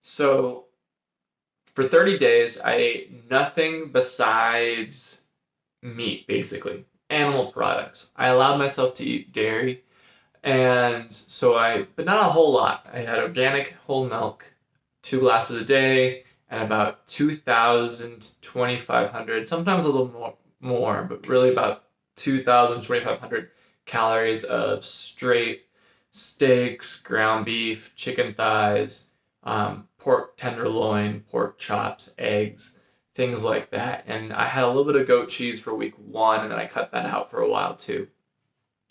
So for 30 days, I ate nothing besides meat, basically, animal products. I allowed myself to eat dairy, but not a whole lot. I had organic whole milk, 2 glasses a day, and about 2,000, 2,500, sometimes a little more, but really about 2,000, 2,500 calories of straight steaks, ground beef, chicken thighs, pork tenderloin, pork chops, eggs, things like that. And I had a little bit of goat cheese for week 1, and then I cut that out for a while too.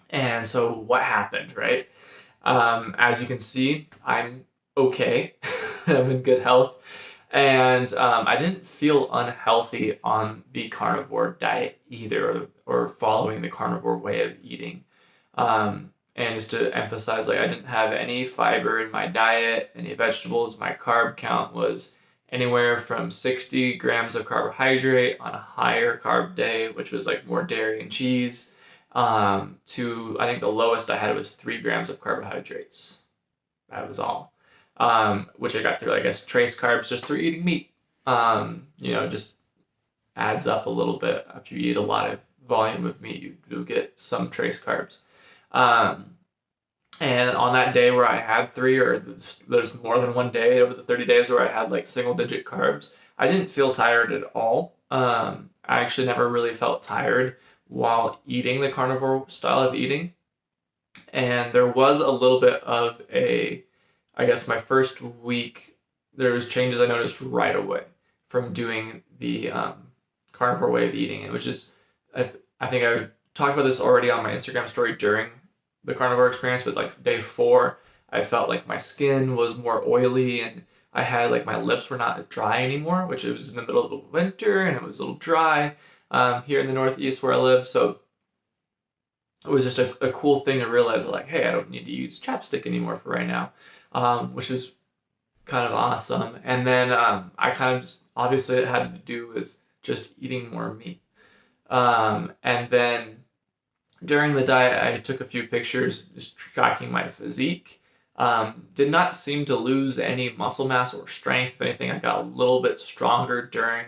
And so what happened, right? As you can see, I'm okay. I'm in good health. And I didn't feel unhealthy on the carnivore diet either, or following the carnivore way of eating. And just to emphasize, like, I didn't have any fiber in my diet, any vegetables. My carb count was anywhere from 60 grams of carbohydrate on a higher carb day, which was like more dairy and cheese, to, I think the lowest I had was 3 grams of carbohydrates. That was all. Which I got through, I guess, trace carbs just through eating meat. Just adds up a little bit. If you eat a lot of volume of meat, you do get some trace carbs. And on that day where I had 3, or there's more than one day over the 30 days where I had like single digit carbs, I didn't feel tired at all. I actually never really felt tired while eating the carnivore style of eating. And there was a little bit of I guess my first week, there was changes I noticed right away from doing the carnivore way of eating. It was just, I think I've talked about this already on my Instagram story during the carnivore experience, but like day 4, I felt like my skin was more oily, and I had like my lips were not dry anymore, which it was in the middle of the winter and it was a little dry here in the Northeast where I live. So it was just a cool thing to realize, like, hey, I don't need to use chapstick anymore for right now, which is kind of awesome. And then I kind of just, obviously it had to do with just eating more meat. And then during the diet, I took a few pictures just tracking my physique. Did not seem to lose any muscle mass or strength. If anything, I got a little bit stronger during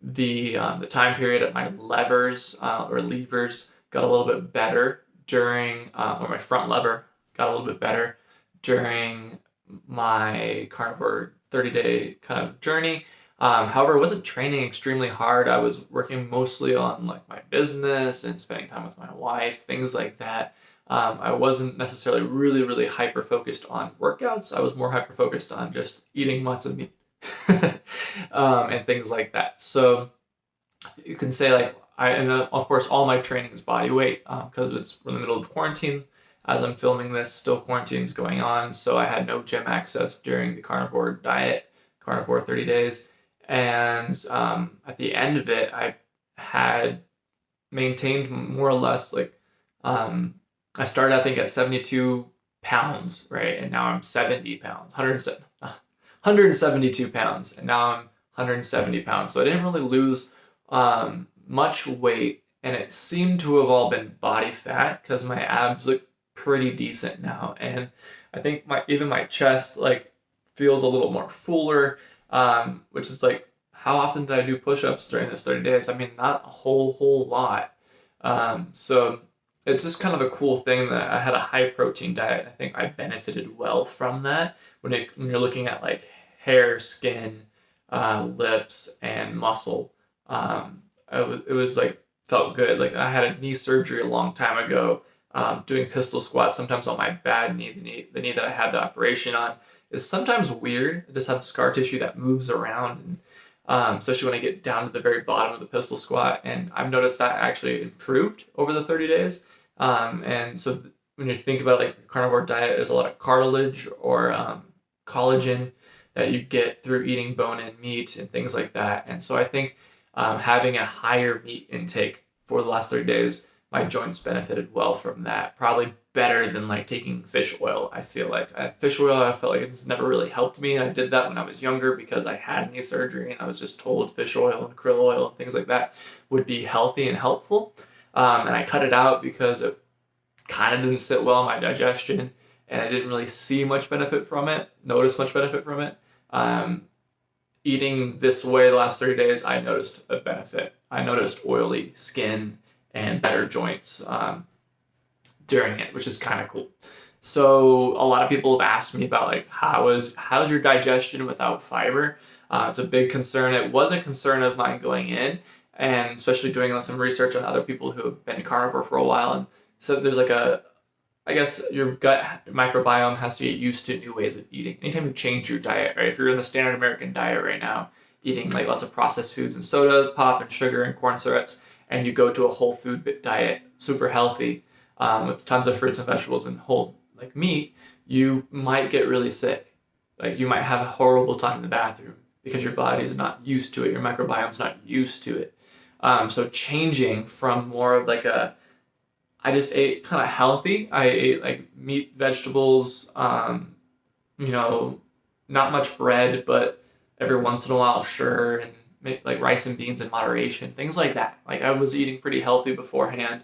the time period. At my levers or levers got a little bit better during, or my front lever got a little bit better during my carnivore 30-day kind of journey. However, I wasn't training extremely hard. I was working mostly on like my business and spending time with my wife, things like that. I wasn't necessarily really, really hyper focused on workouts. I was more hyper focused on just eating lots of meat and things like that. So you can say like of course all my training is body weight because it's in the middle of quarantine. As I'm filming this, still quarantine's going on, so I had no gym access during the carnivore diet, carnivore 30 days. And at the end of it, I had maintained more or less like, I started, I think, at 72 pounds, right? And now I'm 70 pounds, 172 pounds, and now I'm 170 pounds. So I didn't really lose much weight, and it seemed to have all been body fat because my abs look pretty decent now. And I think even my chest like feels a little more fuller. Which is like, how often did I do push-ups during those 30 days? I mean, not a whole lot. So it's just kind of a cool thing that I had a high protein diet. I think I benefited well from that. When you're looking at like hair, skin, lips, and muscle, it was like, felt good. Like I had a knee surgery a long time ago, doing pistol squats, sometimes on my bad knee, the knee that I had the operation on is sometimes weird. I just have scar tissue that moves around, and especially when I get down to the very bottom of the pistol squat. And I've noticed that actually improved over the 30 days. And so when you think about like the carnivore diet, there's a lot of cartilage or collagen that you get through eating bone-in meat and things like that. And so I think having a higher meat intake for the last 30 days, my joints benefited well from that. Probably better than like taking fish oil, I feel like. Fish oil, I felt like it's never really helped me. I did that when I was younger because I had knee surgery and I was just told fish oil and krill oil and things like that would be healthy and helpful. And I cut it out because it kind of didn't sit well in my digestion, and I didn't really see much benefit from it, notice much benefit from it. Eating this way the last 30 days, I noticed a benefit. I noticed oily skin and better joints during it, which is kind of cool. So a lot of people have asked me about like how's your digestion without fiber? It's a big concern. It was a concern of mine going in, and especially doing some research on other people who have been carnivore for a while. And so there's like I guess your gut microbiome has to get used to new ways of eating. Anytime you change your diet, right? If you're in the standard American diet right now, eating like lots of processed foods and soda, pop and sugar and corn syrups, and you go to a whole food diet, super healthy, with tons of fruits and vegetables and whole like meat, you might get really sick. Like you might have a horrible time in the bathroom because your body is not used to it. Your microbiome's not used to it. So changing from more of like I just ate kind of healthy. I ate like meat, vegetables, not much bread, but every once in a while, sure, and make like rice and beans in moderation, things like that. Like I was eating pretty healthy beforehand.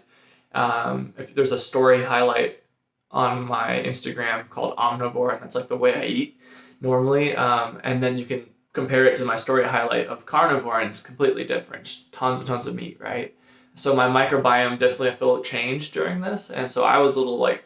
If there's a story highlight on my Instagram called Omnivore, and that's like the way I eat normally. And then you can compare it to my story highlight of carnivore, and it's completely different. Just tons and tons of meat, right? So my microbiome definitely, I feel, changed during this. And so I was a little like,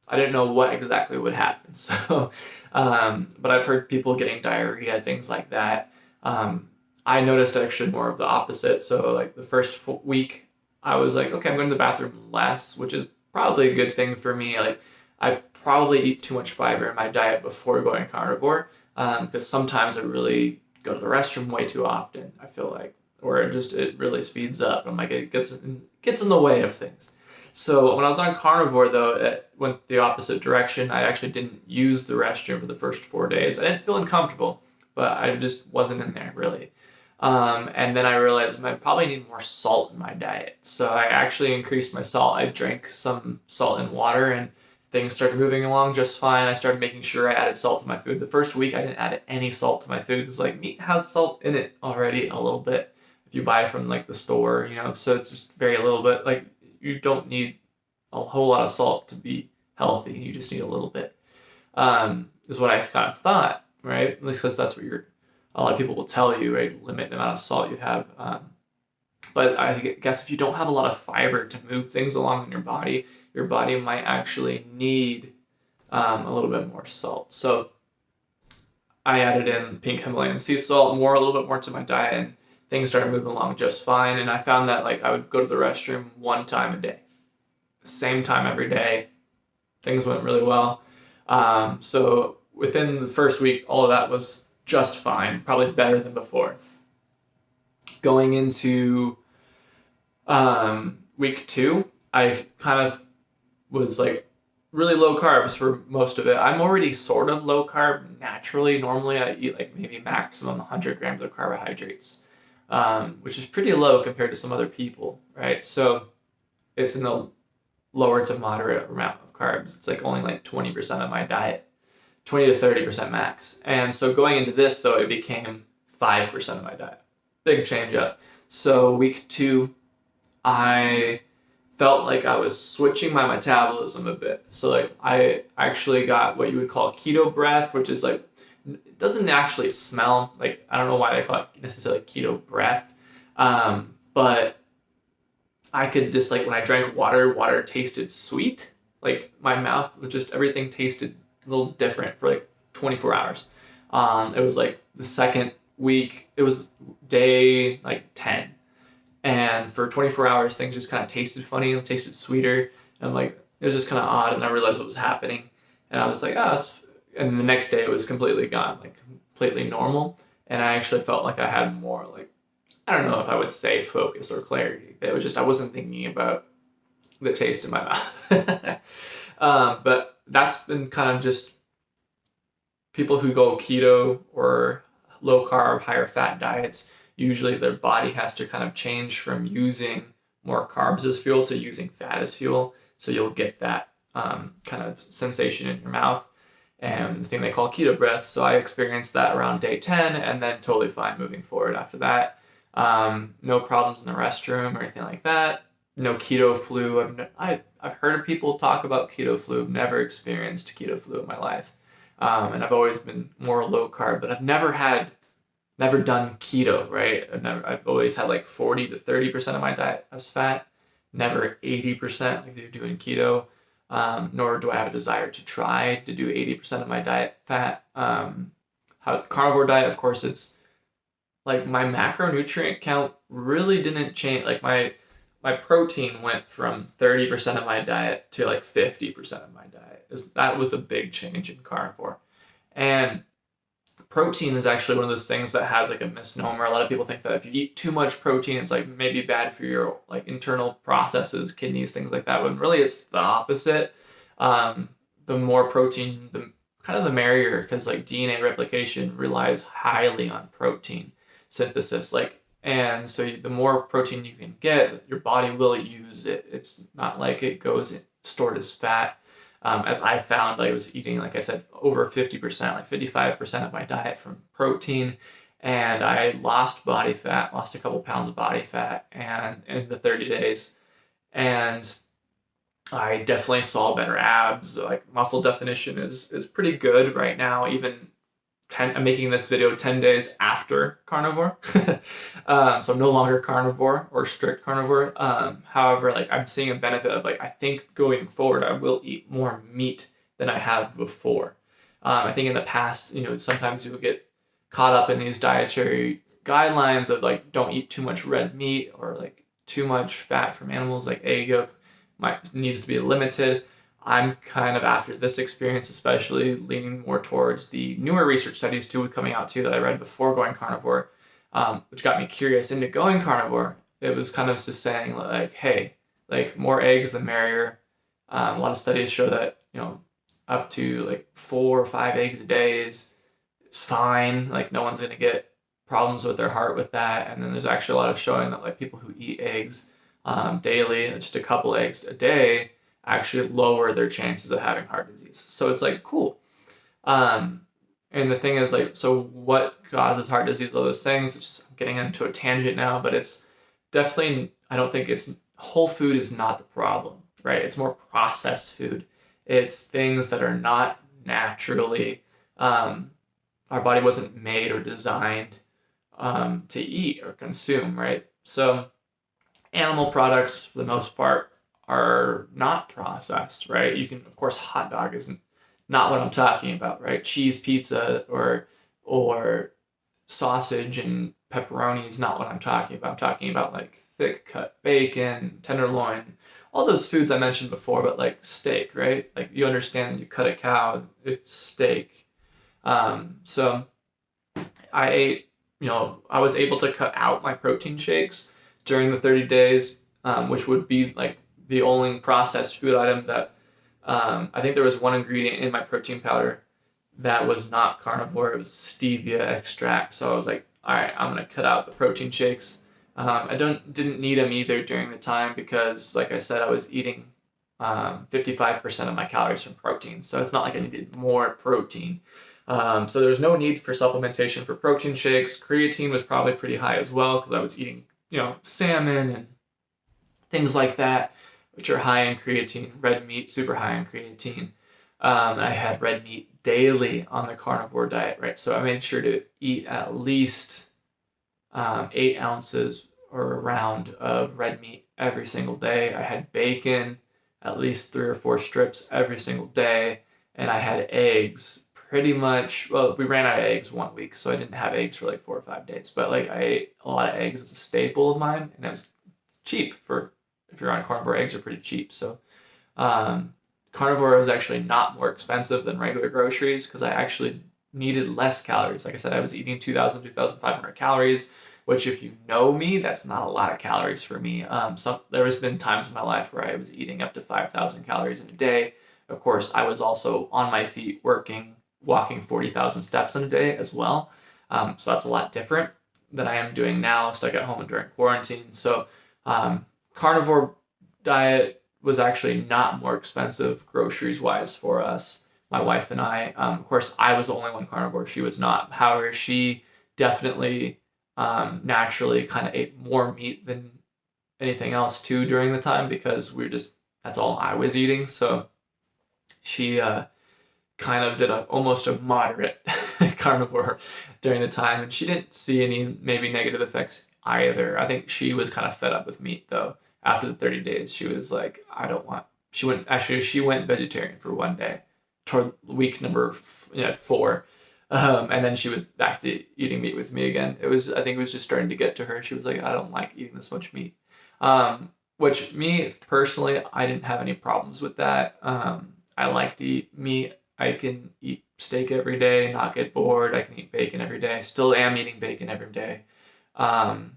I didn't know what exactly would happen. So, but I've heard people getting diarrhea, things like that. I noticed actually more of the opposite. So like the first week, I was like, okay, I'm going to the bathroom less, which is probably a good thing for me. Like I probably eat too much fiber in my diet before going carnivore, because sometimes I really go to the restroom way too often, I feel like, or it really speeds up. I'm like, it gets in the way of things. So when I was on carnivore, though, it went the opposite direction. I actually didn't use the restroom for the first 4 days. I didn't feel uncomfortable, but I just wasn't in there really. And then I realized I probably need more salt in my diet. So I actually increased my salt. I drank some salt and water, and things started moving along just fine. I started making sure I added salt to my food. The first week, I didn't add any salt to my food because like meat has salt in it already a little bit if you buy from like the store, so it's just very little bit. Like you don't need a whole lot of salt to be healthy. You just need a little bit, is what I kind of thought, right? At least that's what a lot of people will tell you, right? Limit the amount of salt you have. But I guess if you don't have a lot of fiber to move things along in your body might actually need a little bit more salt. So I added in pink Himalayan sea salt, a little bit more to my diet, and things started moving along just fine. And I found that like I would go to the restroom one time a day, the same time every day. Things went really well. So within the first week, all of that was just fine, probably better than before. Going into week 2, I kind of was like really low carbs for most of it. I'm already sort of low carb naturally. Normally I eat like maybe maximum 100 grams of carbohydrates, which is pretty low compared to some other people, right? So it's in the lower to moderate amount of carbs. It's like only like 20% of my diet, 20 to 30% max. And so going into this, though, it became 5% of my diet. Big change up. So week 2, I felt like I was switching my metabolism a bit. So like I actually got what you would call Keto Breath, which is like, it doesn't actually smell like, I don't know why they call it necessarily Keto Breath. But I could just like, when I drank water tasted sweet. Like my mouth was just, everything tasted a little different for like 24 hours. It was like the second week, it was day like 10. And for 24 hours, things just kind of tasted funny and tasted sweeter. And like, it was just kind of odd. And I realized what was happening. And I was like, and the next day it was completely gone, like completely normal. And I actually felt like I had more like, I don't know if I would say focus or clarity. It was just, I wasn't thinking about the taste in my mouth. But that's been kind of just people who go keto or low carb, higher fat diets. Usually their body has to kind of change from using more carbs as fuel to using fat as fuel. So you'll get that kind of sensation in your mouth and the thing they call keto breath. So I experienced that around day 10 and then totally fine moving forward after that. No problems in the restroom or anything like that. No keto flu. I've heard of people talk about keto flu. I've never experienced keto flu in my life. And I've always been more low carb, but I've never done keto, right? I've always had like 40 to 30% of my diet as fat, never 80% like they're doing keto. Nor do I have a desire to try to do 80% of my diet fat. How carnivore diet, of course, it's like my macronutrient count really didn't change. Like my protein went from 30% of my diet to like 50% of my diet. That was a big change in carnivore. And protein is actually one of those things that has like a misnomer. A lot of people think that if you eat too much protein, it's like maybe bad for your like internal processes, kidneys, things like that. When really it's the opposite. The more protein, the kind of the merrier, because like DNA replication relies highly on protein synthesis. And so the more protein you can get, your body will use it. It's not like it goes stored as fat. As I found, I was eating, like I said, over 50%, like 55% of my diet from protein, and I lost body fat, lost a couple pounds of body fat, and in the 30 days, and I definitely saw better abs. Like muscle definition is pretty good right now. Even I'm making this video 10 days after carnivore. So I'm no longer carnivore or strict carnivore. However, like I'm seeing a benefit of like, I think going forward, I will eat more meat than I have before. I think in the past, sometimes you'll get caught up in these dietary guidelines of like, don't eat too much red meat or like too much fat from animals, like egg yolk needs to be limited. I'm kind of, after this experience especially, leaning more towards the newer research studies too coming out too that I read before going carnivore, which got me curious into going carnivore. It was kind of just saying like, hey, like more eggs the merrier. A lot of studies show that up to like 4 or 5 eggs a day is fine. Like no one's gonna get problems with their heart with that. And then there's actually a lot of showing that like people who eat eggs daily, just a couple eggs a day, actually lower their chances of having heart disease. So it's like cool. And the thing is like, so what causes heart disease? All those things. It's getting into a tangent now, but it's definitely, I don't think it's whole food is not the problem, right? It's more processed food. It's things that are not naturally, our body wasn't made or designed to eat or consume, right? So animal products, for the most part, are not processed, right? You can, of course, hot dog isn't not what I'm talking about, right? Cheese pizza or sausage and pepperoni is not what I'm talking about. I'm talking about like thick cut bacon, tenderloin, all those foods I mentioned before, but like steak, right? Like you understand, you cut a cow, it's steak. So I ate, I was able to cut out my protein shakes during the 30 days, which would be like the only processed food item that I think there was one ingredient in my protein powder that was not carnivore. It was stevia extract. So I was like, all right, I'm gonna cut out the protein shakes. I didn't need them either during the time because, like I said, I was eating 55% of my calories from protein. So it's not like I needed more protein. So there's no need for supplementation for protein shakes. Creatine was probably pretty high as well because I was eating, salmon and things like that, which are high in creatine. Red meat, super high in creatine. I had red meat daily on the carnivore diet, right? So I made sure to eat at least 8 ounces or around of red meat every single day. I had bacon, at least 3 or 4 strips every single day, and I had eggs pretty much. Well, we ran out of eggs one week, so I didn't have eggs for like 4 or 5 days. But like I ate a lot of eggs as a staple of mine, and it was cheap for if you're on carnivore. Eggs are pretty cheap, so carnivore was actually not more expensive than regular groceries because I actually needed less calories. Like I said, I was eating 2,500 calories, which if you know me, that's not a lot of calories for me. There has been times in my life where I was eating up to 5,000 calories in a day. Of course, I was also on my feet working, walking 40,000 steps in a day as well. So that's a lot different than I am doing now, stuck at home during quarantine. So carnivore diet was actually not more expensive groceries wise for us, my wife and I. Of course, I was the only one carnivore. She was not. However, she definitely naturally kind of ate more meat than anything else too during the time because that's all I was eating. So she kind of did almost a moderate carnivore during the time, and she didn't see any maybe negative effects either. I think she was kind of fed up with meat though. After the 30 days, she was like, I don't want. She went vegetarian for one day, toward week number 4, and then she was back to eating meat with me again. I think it was just starting to get to her. She was like, I don't like eating this much meat. Which me personally, I didn't have any problems with that. I like to eat meat. I can eat steak every day, not get bored. I can eat bacon every day. I still am eating bacon every day, and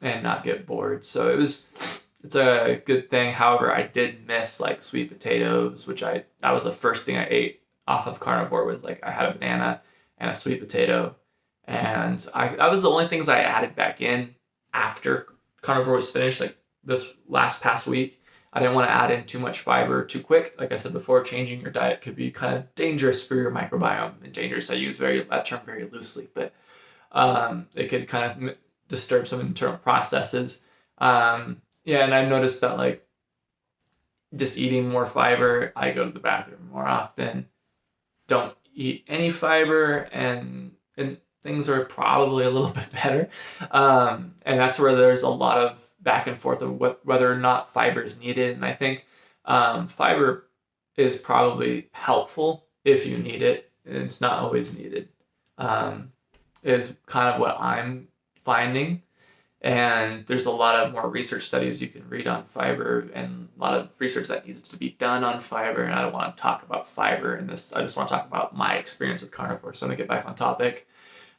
not get bored. So it's a good thing. However, I did miss like sweet potatoes, that was the first thing I ate off of carnivore. Was like I had a banana and a sweet potato, and that was the only things I added back in after carnivore was finished. Like this past week, I didn't want to add in too much fiber too quick. Like I said before, changing your diet could be kind of dangerous for your microbiome. And dangerous, I use that term very loosely, but it could kind of disturb some internal processes. And I noticed that like just eating more fiber, I go to the bathroom more often, don't eat any fiber, and things are probably a little bit better. And that's where there's a lot of back and forth of whether or not fiber is needed. And I think fiber is probably helpful if you need it, and it's not always needed, is kind of what I'm finding. And there's a lot of more research studies you can read on fiber, and a lot of research that needs to be done on fiber. And I don't want to talk about fiber in this. I just want to talk about my experience with carnivore. So I'm going to get back on topic.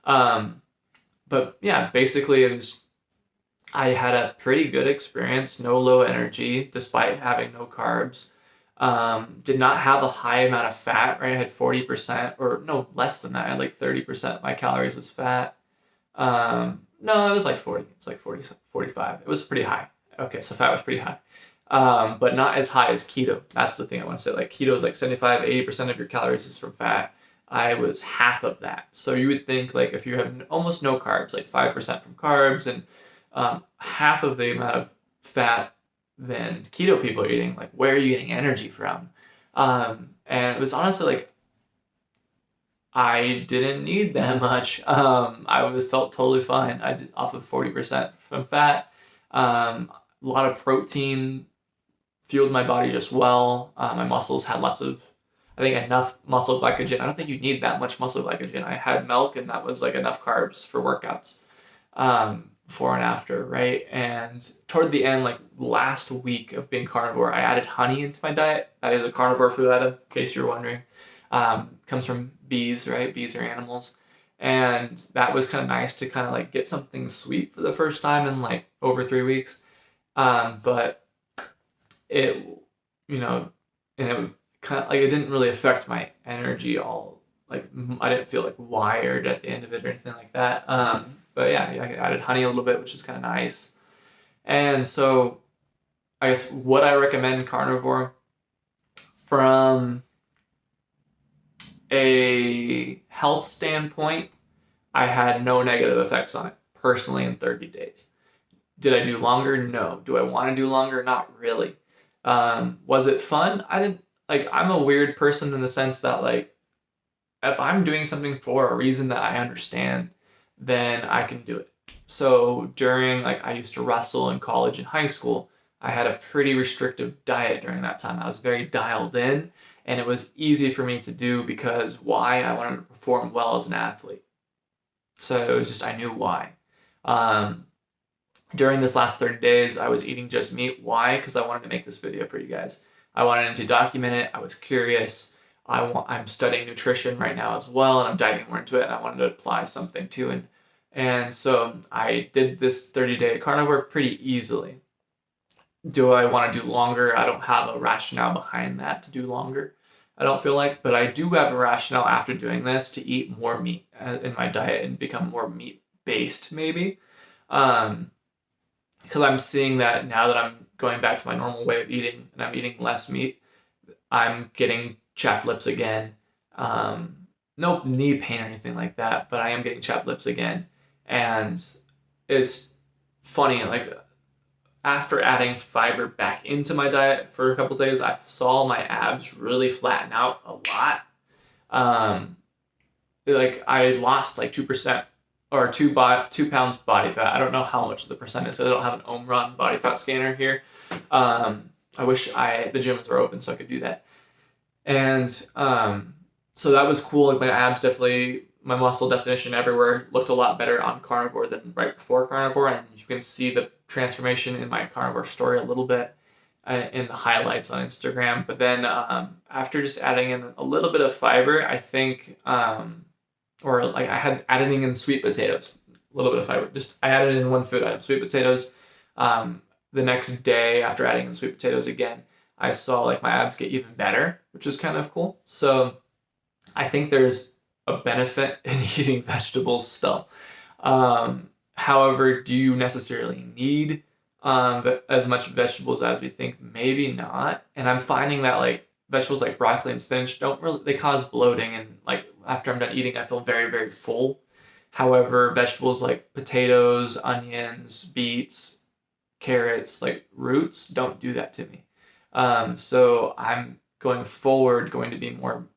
But yeah, basically I had a pretty good experience, no low energy, despite having no carbs. Did not have a high amount of fat, right? I had 40%, or no, less than that. I had like 30% of my calories was fat. No, it was like 40. It's like 40, 45. It was pretty high. Okay, so fat was pretty high. But not as high as keto. That's the thing I want to say. Like keto is like 75, 80% of your calories is from fat. I was half of that. So you would think like if you have almost no carbs, like 5% from carbs, and half of the amount of fat than keto people are eating, like where are you getting energy from? And it was honestly like I didn't need that much. I felt totally fine. I did off of 40% from fat. A lot of protein fueled my body just well. My muscles had I think enough muscle glycogen. I don't think you need that much muscle glycogen. I had milk, and that was like enough carbs for workouts, before and after, right? And toward the end, like last week of being carnivore, I added honey into my diet. That is a carnivore food item, in case you're wondering. Comes from bees, right? Bees are animals. And that was kind of nice to kind of like get something sweet for the first time in like over 3 weeks. But it, and it kind of like, it didn't really affect my energy all. Like I didn't feel like wired at the end of it or anything like that. But yeah, I added honey a little bit, which is kind of nice. And so I guess what I recommend carnivore from a health standpoint, I had no negative effects on it personally in 30 days. Did I do longer? No. Do I want to do longer? Not really. Was it fun? I'm a weird person in the sense that like, if I'm doing something for a reason that I understand, then I can do it. So during, like, I used to wrestle in college and high school. I had a pretty restrictive diet during that time. I was very dialed in, and it was easy for me to do because why? I wanted to perform well as an athlete. So it was just, I knew why. During this last 30 days, I was eating just meat. Why? Because I wanted to make this video for you guys. I wanted to document it. I was curious. I'm studying nutrition right now as well, and I'm diving more into it, and I wanted to apply something too. And so I did this 30-day carnivore pretty easily. Do I want to do longer? I don't have a rationale behind that to do longer. I don't feel like, but I do have a rationale after doing this to eat more meat in my diet and become more meat-based maybe. Because I'm seeing that now that I'm going back to my normal way of eating and I'm eating less meat, I'm getting chapped lips again. No knee pain or anything like that, but I am getting chapped lips again. And it's funny, like after adding fiber back into my diet for a couple days, I saw my abs really flatten out a lot. like I lost like 2% or 2 pounds body fat. I don't know how much the percent is. So I don't have an Omron body fat scanner here. I wish the gyms were open so I could do that. And so that was cool. Like my muscle definition everywhere looked a lot better on carnivore than right before carnivore, and you can see the transformation in my carnivore story a little bit in the highlights on Instagram. But then after just adding in a little bit of fiber, I think, or like I had adding in sweet potatoes, a little bit of fiber. Just I added in one food item, sweet potatoes. The next day after adding in sweet potatoes again, I saw like my abs get even better, which is kind of cool. So I think there's a benefit in eating vegetables still. However, do you necessarily need as much vegetables as we think? Maybe not. And I'm finding that like vegetables like broccoli and spinach they cause bloating, and like after I'm done eating, I feel very, very full. However, vegetables like potatoes, onions, beets, carrots, like roots don't do that to me. So I'm going forward going to be more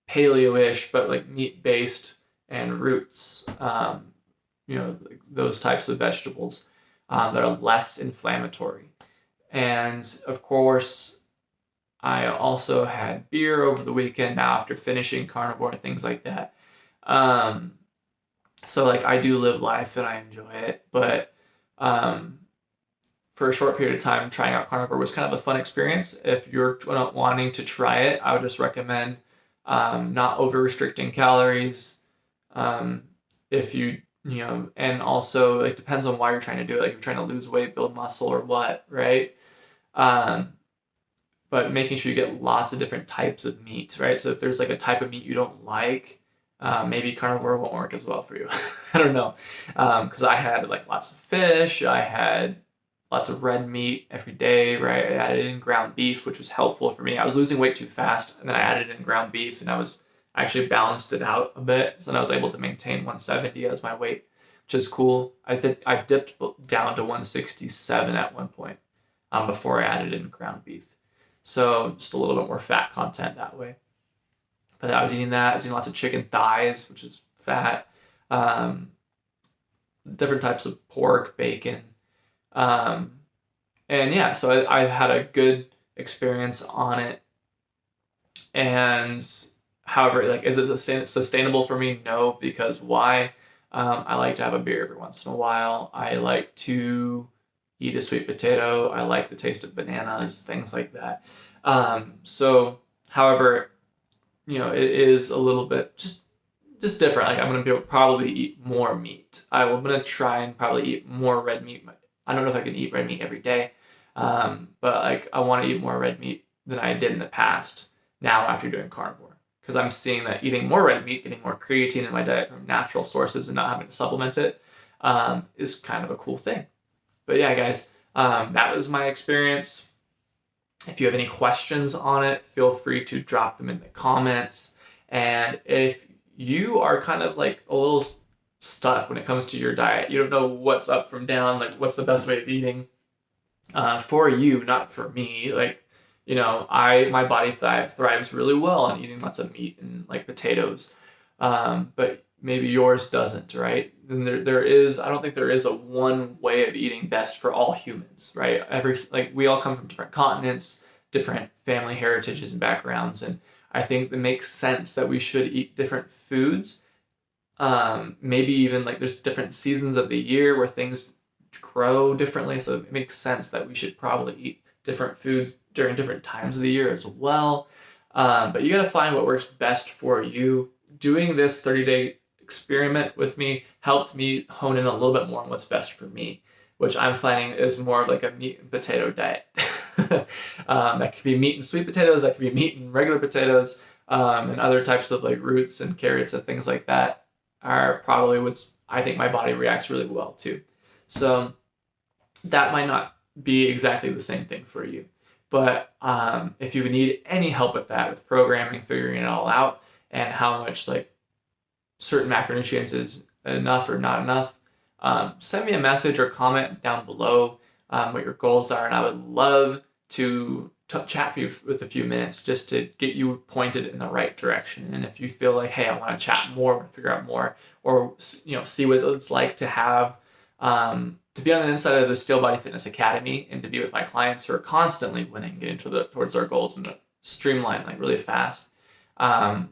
paleo-ish, but like meat-based and roots, like those types of vegetables that are less inflammatory. And of course, I also had beer over the weekend now after finishing carnivore and things like that. So like I do live life and I enjoy it, but for a short period of time, trying out carnivore was kind of a fun experience. If you're wanting to try it, I would just recommend not over restricting calories. If and also it depends on why you're trying to do it. Like you're trying to lose weight, build muscle, or what, right? But making sure you get lots of different types of meat, right? So if there's like a type of meat you don't like, maybe carnivore won't work as well for you. I don't know, because I had like lots of fish. I had lots of red meat every day, right? I added in ground beef, which was helpful for me. I was losing weight too fast, and then I added in ground beef, and I actually balanced it out a bit, so then I was able to maintain 170 as my weight, which is cool. I dipped down to 167 at one point before I added in ground beef. So just a little bit more fat content that way. But I was eating that. I was eating lots of chicken thighs, which is fat. Different types of pork, bacon. And yeah, so I had a good experience on it. And however, like, is it sustainable for me? No, because why? I like to have a beer every once in a while. I like to eat a sweet potato. I like the taste of bananas, things like that. So, however, it is a little bit just different. Like I'm going to probably eat more meat. I'm going to try and probably eat more red meat. I don't know if I can eat red meat every day, but like I want to eat more red meat than I did in the past now after doing carnivore, because I'm seeing that eating more red meat, getting more creatine in my diet from natural sources and not having to supplement it is kind of a cool thing. But yeah, guys, that was my experience. If you have any questions on it, feel free to drop them in the comments. And if you are kind of like a little stuck when it comes to your diet, you don't know what's up from down, like what's the best way of eating for you, not for me. Like, my body thrives really well on eating lots of meat and like potatoes, but maybe yours doesn't, right? And I don't think there is a one way of eating best for all humans, right? We all come from different continents, different family heritages and backgrounds, and I think it makes sense that we should eat different foods. Maybe even like there's different seasons of the year where things grow differently, so it makes sense that we should probably eat different foods during different times of the year as well. But you got to find what works best for you. Doing this 30-day experiment with me helped me hone in a little bit more on what's best for me, which I'm finding is more like a meat and potato diet. That could be meat and sweet potatoes, that could be meat and regular potatoes, and other types of like roots and carrots and things like that are probably what I think my body reacts really well to. So that might not be exactly the same thing for you. But if you need any help with that, with programming, figuring it all out, and how much like certain macronutrients is enough or not enough, send me a message or comment down below what your goals are, and I would love to chat with a few minutes just to get you pointed in the right direction. And if you feel like, hey, I want to chat more, figure out more, or see what it's like to have to be on the inside of the Steel Body Fitness Academy and to be with my clients who are constantly winning, getting towards their goals and streamline like really fast. I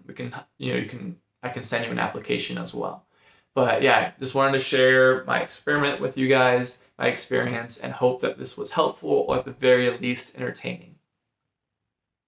can send you an application as well. But yeah, just wanted to share my experiment with you guys, my experience, and hope that this was helpful or at the very least entertaining.